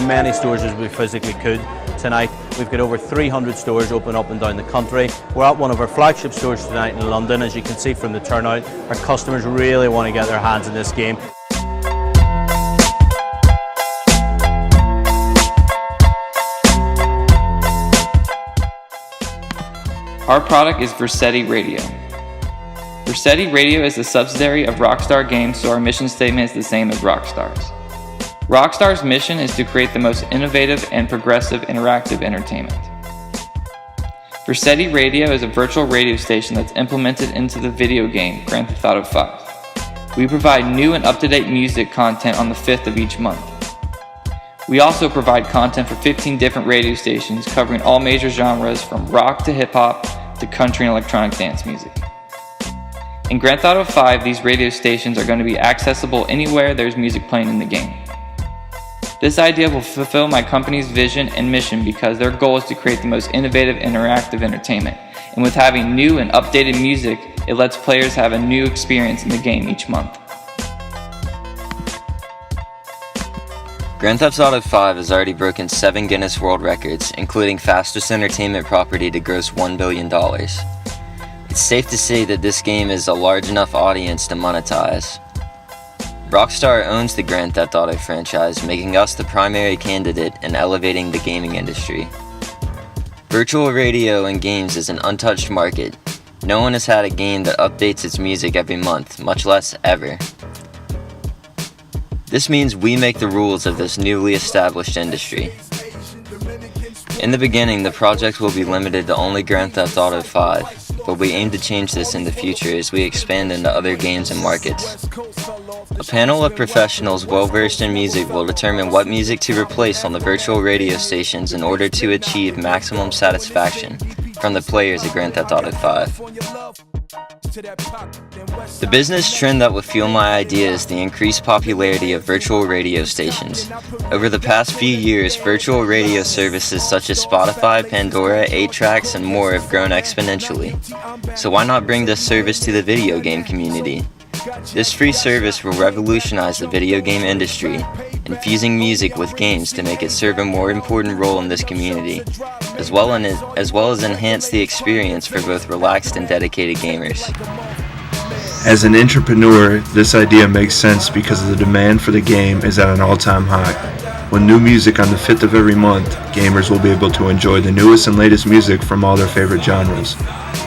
Many stores as we physically could tonight. We've got over 300 stores open up and down the country. We're at one of our flagship stores tonight in London. As you can see from the turnout, our customers really want to get their hands in this game. Our product is Vercetti Radio. Vercetti Radio is a subsidiary of Rockstar Games, so our mission statement is the same as Rockstar's. Rockstar's mission is to create the most innovative and progressive interactive entertainment. Vercetti Radio is a virtual radio station that's implemented into the video game Grand Theft Auto 5. We provide new and up-to-date music content on the 5th of each month. We also provide content for 15 different radio stations covering all major genres from rock to hip-hop to country and electronic dance music. In Grand Theft Auto 5, these radio stations are going to be accessible anywhere there's music playing in the game. This idea will fulfill my company's vision and mission because their goal is to create the most innovative interactive entertainment. And with having new and updated music, it lets players have a new experience in the game each month. Grand Theft Auto 5 has already broken 7 Guinness World Records, including fastest entertainment property to gross $1 billion. It's safe to say that this game is a large enough audience to monetize. Rockstar owns the Grand Theft Auto franchise, making us the primary candidate in elevating the gaming industry. Virtual radio and games is an untouched market. No one has had a game that updates its music every month, much less ever. This means we make the rules of this newly established industry. In the beginning, the project will be limited to only Grand Theft Auto 5, but we aim to change this in the future as we expand into other games and markets. A panel of professionals well-versed in music will determine what music to replace on the virtual radio stations in order to achieve maximum satisfaction from the players of Grand Theft Auto 5. The business trend that will fuel my idea is the increased popularity of virtual radio stations. Over the past few years, virtual radio services such as Spotify, Pandora, 8Tracks, and more have grown exponentially. So why not bring this service to the video game community? This free service will revolutionize the video game industry, infusing music with games to make it serve a more important role in this community, as well as enhance the experience for both relaxed and dedicated gamers. As an entrepreneur, this idea makes sense because the demand for the game is at an all-time high. With new music on the 5th of every month, gamers will be able to enjoy the newest and latest music from all their favorite genres.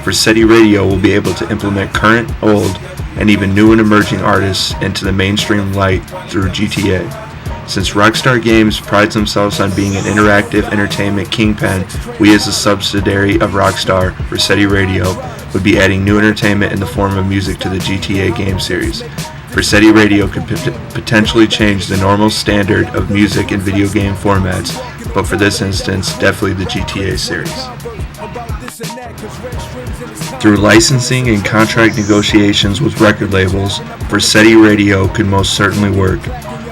Vercetti Radio will be able to implement current, old, and even new and emerging artists into the mainstream light through GTA. Since Rockstar Games prides themselves on being an interactive entertainment kingpin, we as a subsidiary of Rockstar, Vercetti Radio, would be adding new entertainment in the form of music to the GTA game series. Vercetti Radio could potentially change the normal standard of music in video game formats, but for this instance, definitely the GTA series. Through licensing and contract negotiations with record labels, Vercetti Radio could most certainly work.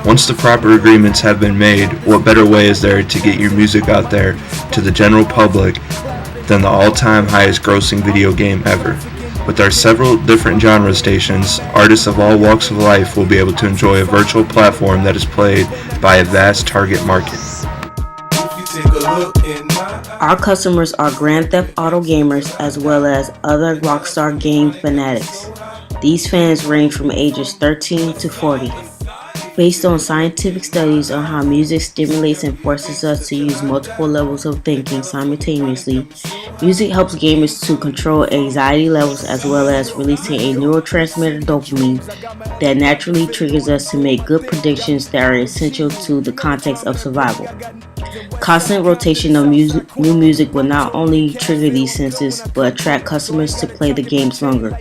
Once the proper agreements have been made, what better way is there to get your music out there to the general public than the all-time highest grossing video game ever? With our several different genre stations, artists of all walks of life will be able to enjoy a virtual platform that is played by a vast target market. Our customers are Grand Theft Auto gamers as well as other Rockstar game fanatics. These fans range from ages 13 to 40. Based on scientific studies on how music stimulates and forces us to use multiple levels of thinking simultaneously, music helps gamers to control anxiety levels as well as releasing a neurotransmitter dopamine that naturally triggers us to make good predictions that are essential to the context of survival. Constant rotation of new music will not only trigger these senses, but attract customers to play the games longer,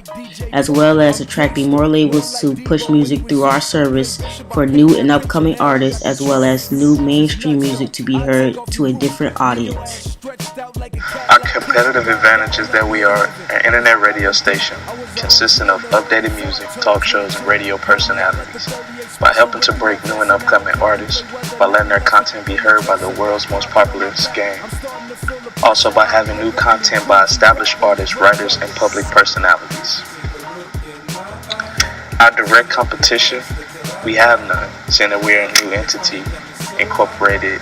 as well as attracting more labels to push music through our service for new and upcoming artists, as well as new mainstream music to be heard to a different audience. Our competitive advantage is that we are an internet radio station consisting of updated music, talk shows, and radio personalities. By helping to break new and upcoming artists, by letting their content be heard by the world's most popular game. Also by having new content by established artists, writers, and public personalities. Our direct competition, we have none, seeing that we are a new entity, incorporated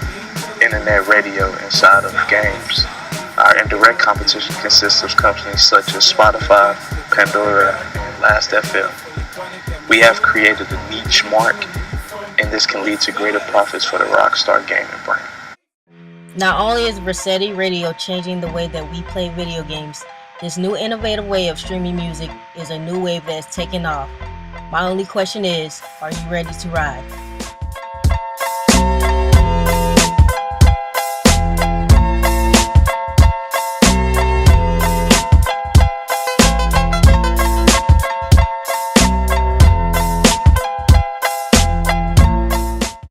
internet radio inside of games. Our indirect competition consists of companies such as Spotify, Pandora, and Last.fm. We have created a niche mark, and this can lead to greater profits for the Rockstar gaming brand. Not only is Vercetti Radio changing the way that we play video games, this new innovative way of streaming music is a new wave that is taking off. My only question is, are you ready to ride?